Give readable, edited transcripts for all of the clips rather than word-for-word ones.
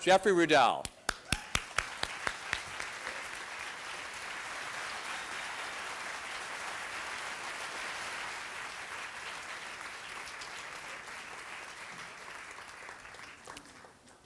Jeffery Rudell.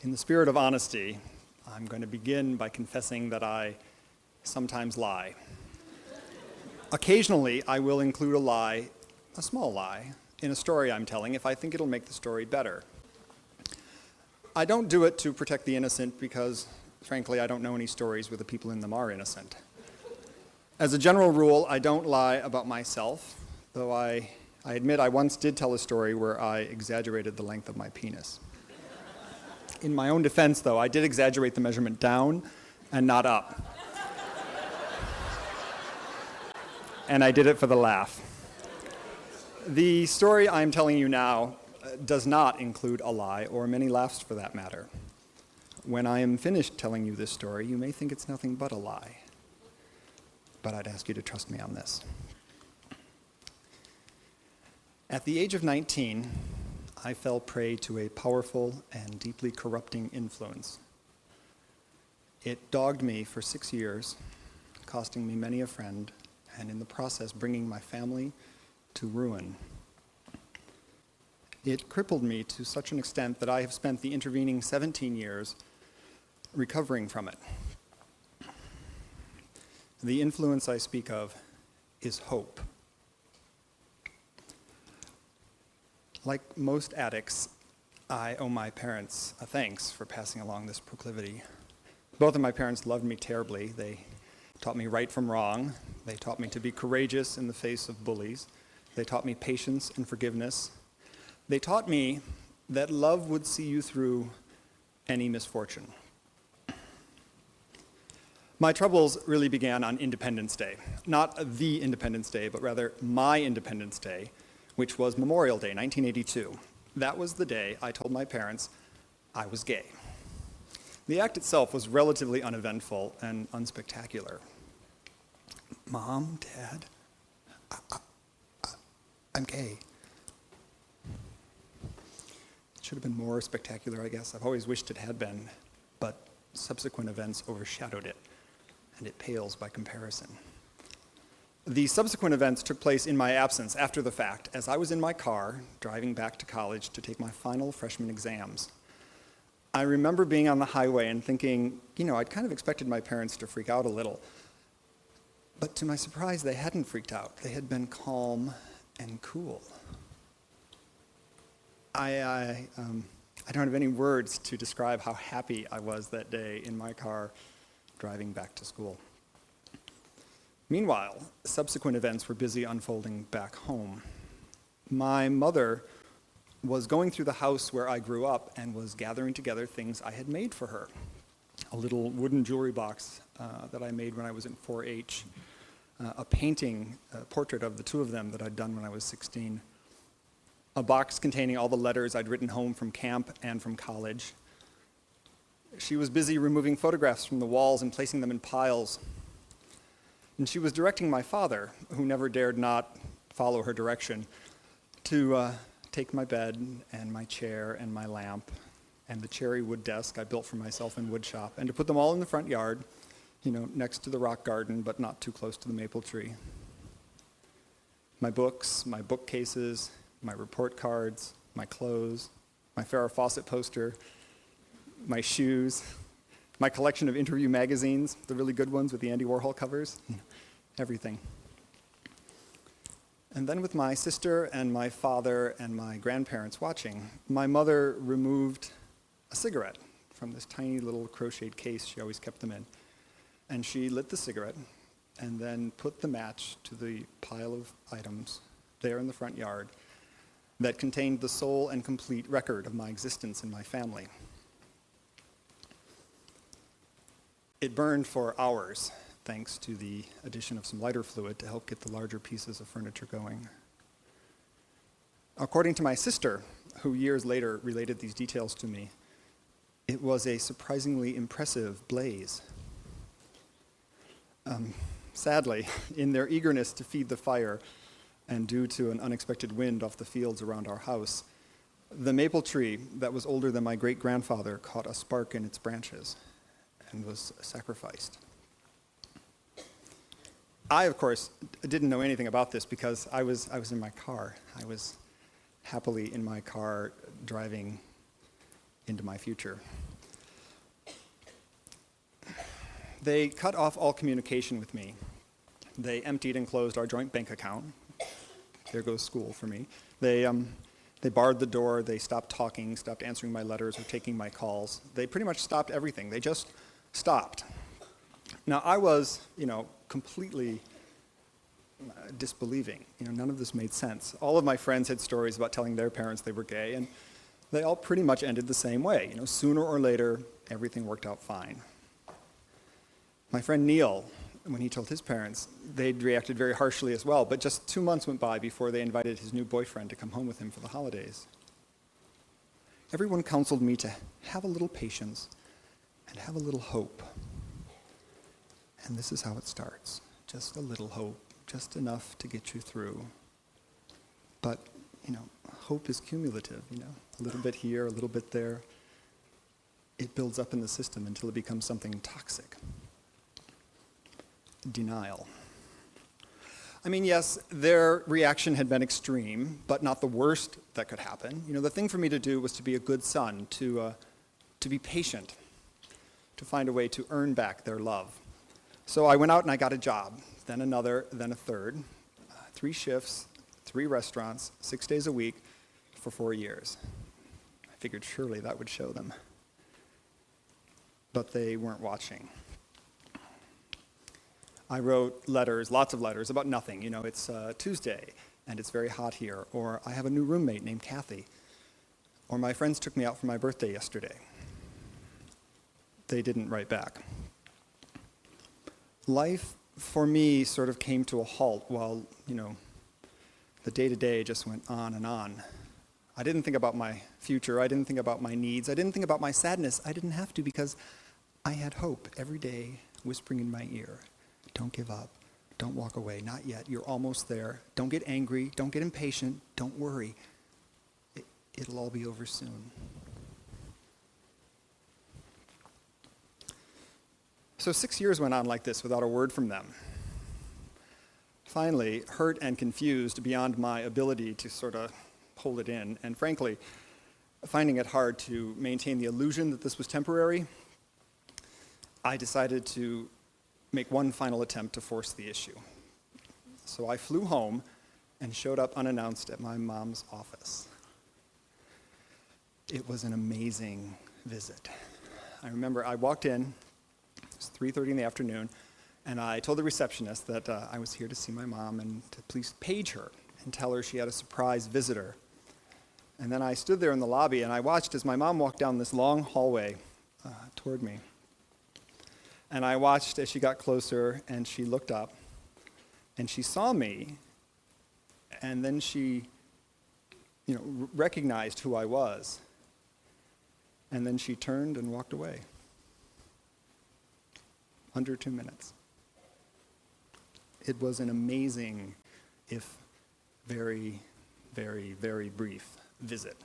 In the spirit of honesty, I'm going to begin by confessing that I sometimes lie. Occasionally, I will include a lie, a small lie, in a story I'm telling if I think it'll make the story better. I don't do it to protect the innocent because, frankly, I don't know any stories where the people in them are innocent. As a general rule, I don't lie about myself, though I admit I once did tell a story where I exaggerated the length of my penis. In my own defense, though, I did exaggerate the measurement down and not up. And I did it for the laugh. The story I'm telling you now does not include a lie, or many laughs for that matter. When I am finished telling you this story, you may think it's nothing but a lie. But I'd ask you to trust me on this. At the age of 19, I fell prey to a powerful and deeply corrupting influence. It dogged me for 6 years, costing me many a friend, and in the process bringing my family to ruin. It crippled me to such an extent that I have spent the intervening 17 years recovering from it. The influence I speak of is hope. Like most addicts, I owe my parents a thanks for passing along this proclivity. Both of my parents loved me terribly. They taught me right from wrong. They taught me to be courageous in the face of bullies. They taught me patience and forgiveness. They taught me that love would see you through any misfortune. My troubles really began on Independence Day. Not the Independence Day, but rather my Independence Day, which was Memorial Day, 1982. That was the day I told my parents I was gay. The act itself was relatively uneventful and unspectacular. Mom, Dad, I'm gay. It should have been more spectacular, I guess. I've always wished it had been, but subsequent events overshadowed it, and it pales by comparison. The subsequent events took place in my absence after the fact, as I was in my car driving back to college to take my final freshman exams. I remember being on the highway and thinking, I'd kind of expected my parents to freak out a little. But to my surprise, they hadn't freaked out. They had been calm and cool. I don't have any words to describe how happy I was that day in my car driving back to school. Meanwhile, subsequent events were busy unfolding back home. My mother was going through the house where I grew up and was gathering together things I had made for her. A little wooden jewelry box that I made when I was in 4-H, a painting, a portrait of the two of them that I'd done when I was 16, a box containing all the letters I'd written home from camp and from college. She was busy removing photographs from the walls and placing them in piles. And she was directing my father, who never dared not follow her direction, to take my bed and my chair and my lamp and the cherry wood desk I built for myself in wood shop, and to put them all in the front yard, next to the rock garden, but not too close to the maple tree. My books, my bookcases, my report cards, my clothes, my Farrah Fawcett poster, my shoes, my collection of interview magazines, the really good ones with the Andy Warhol covers, everything. And then with my sister and my father and my grandparents watching, my mother removed a cigarette from this tiny little crocheted case she always kept them in. And she lit the cigarette and then put the match to the pile of items there in the front yard that contained the sole and complete record of my existence in my family. It burned for hours, thanks to the addition of some lighter fluid to help get the larger pieces of furniture going. According to my sister, who years later related these details to me, it was a surprisingly impressive blaze. Sadly, in their eagerness to feed the fire, and due to an unexpected wind off the fields around our house, The maple tree that was older than my great-grandfather caught a spark in its branches and was sacrificed. I, of course, didn't know anything about this because I was in my car. I was happily in my car driving into my future. They cut off all communication with me. They emptied and closed our joint bank account. There goes school for me. They barred the door. They stopped talking, stopped answering my letters or taking my calls. They pretty much stopped everything. They just stopped. Now, I was, completely disbelieving. None of this made sense. All of my friends had stories about telling their parents they were gay, and they all pretty much ended the same way. Sooner or later, everything worked out fine. My friend Neil, when he told his parents, they'd reacted very harshly as well, but just 2 months went by before they invited his new boyfriend to come home with him for the holidays. Everyone counseled me to have a little patience and have a little hope. And this is how it starts. Just a little hope, just enough to get you through. But, hope is cumulative, a little bit here, a little bit there. It builds up in the system until it becomes something toxic. Denial. Yes, their reaction had been extreme, but not the worst that could happen. The thing for me to do was to be a good son, to be patient, to find a way to earn back their love. So I went out and I got a job, then another, then a third, 3 shifts, 3 restaurants, 6 days a week for 4 years. I figured surely that would show them. But they weren't watching. I wrote letters, lots of letters, about nothing. It's Tuesday, and it's very hot here. Or I have a new roommate named Kathy. Or my friends took me out for my birthday yesterday. They didn't write back. Life, for me, sort of came to a halt while, the day-to-day just went on and on. I didn't think about my future. I didn't think about my needs. I didn't think about my sadness. I didn't have to because I had hope every day whispering in my ear. Don't give up. Don't walk away. Not yet. You're almost there. Don't get angry. Don't get impatient. Don't worry. It'll all be over soon. So 6 years went on like this without a word from them. Finally, hurt and confused beyond my ability to sort of hold it in, and frankly, finding it hard to maintain the illusion that this was temporary, I decided to make one final attempt to force the issue. So I flew home and showed up unannounced at my mom's office. It was an amazing visit. I remember I walked in, it was 3:30 in the afternoon, and I told the receptionist that I was here to see my mom and to please page her and tell her she had a surprise visitor. And then I stood there in the lobby and I watched as my mom walked down this long hallway toward me. And I watched as she got closer and she looked up and she saw me and then she, recognized who I was. And then she turned and walked away. Under 2 minutes. It was an amazing, if very, very, very brief visit.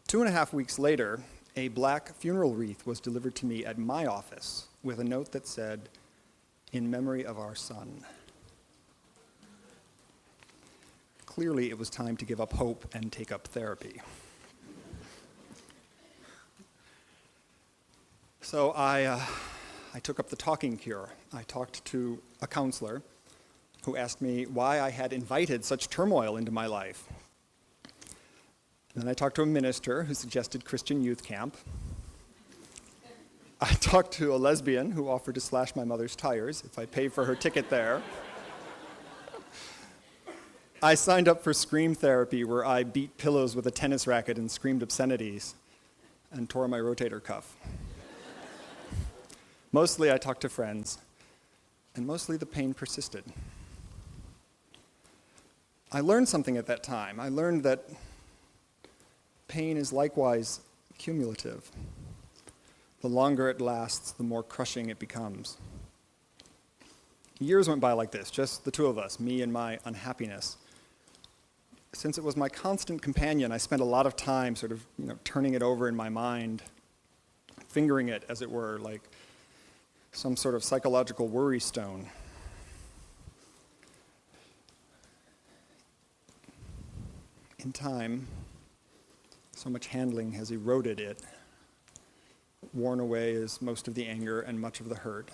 2.5 weeks later, a black funeral wreath was delivered to me at my office with a note that said, "In memory of our son." Clearly, it was time to give up hope and take up therapy. So I took up the talking cure. I talked to a counselor who asked me why I had invited such turmoil into my life. And then I talked to a minister who suggested Christian youth camp. I talked to a lesbian who offered to slash my mother's tires if I paid for her ticket there. I signed up for scream therapy where I beat pillows with a tennis racket and screamed obscenities and tore my rotator cuff. Mostly I talked to friends, and mostly the pain persisted. I learned something at that time. I learned that pain is likewise cumulative. The longer it lasts, the more crushing it becomes. Years went by like this, just the two of us, me and my unhappiness. since it was my constant companion, I spent a lot of time sort of, turning it over in my mind, fingering it, as it were, like some sort of psychological worry stone. In time, so much handling has eroded it, worn away is most of the anger and much of the hurt.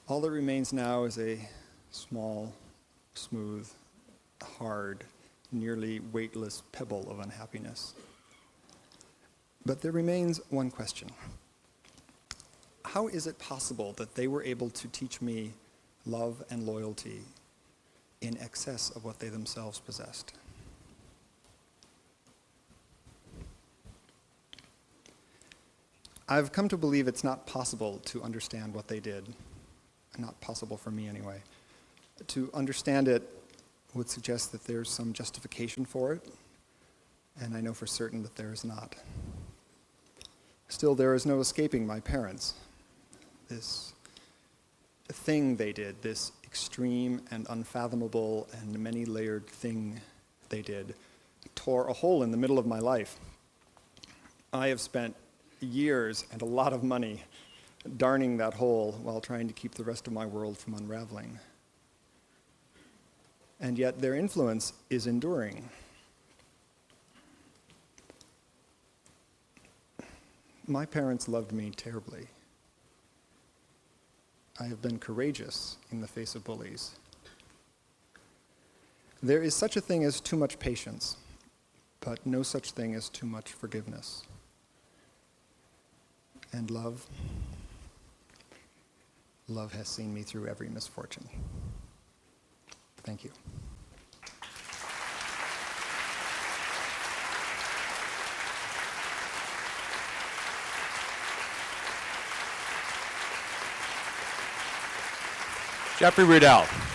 All that remains now is a small, smooth, hard, nearly weightless pebble of unhappiness. But there remains one question. How is it possible that they were able to teach me love and loyalty in excess of what they themselves possessed? I've come to believe it's not possible to understand what they did. Not possible for me anyway. To understand it would suggest that there's some justification for it, and I know for certain that there is not. Still, there is no escaping my parents. This thing they did, this extreme and unfathomable and many-layered thing they did, tore a hole in the middle of my life. I have spent years and a lot of money darning that hole while trying to keep the rest of my world from unraveling. And yet their influence is enduring. My parents loved me terribly. I have been courageous in the face of bullies. There is such a thing as too much patience, but no such thing as too much forgiveness. And love has seen me through every misfortune. Thank you. Jeffery Rudell.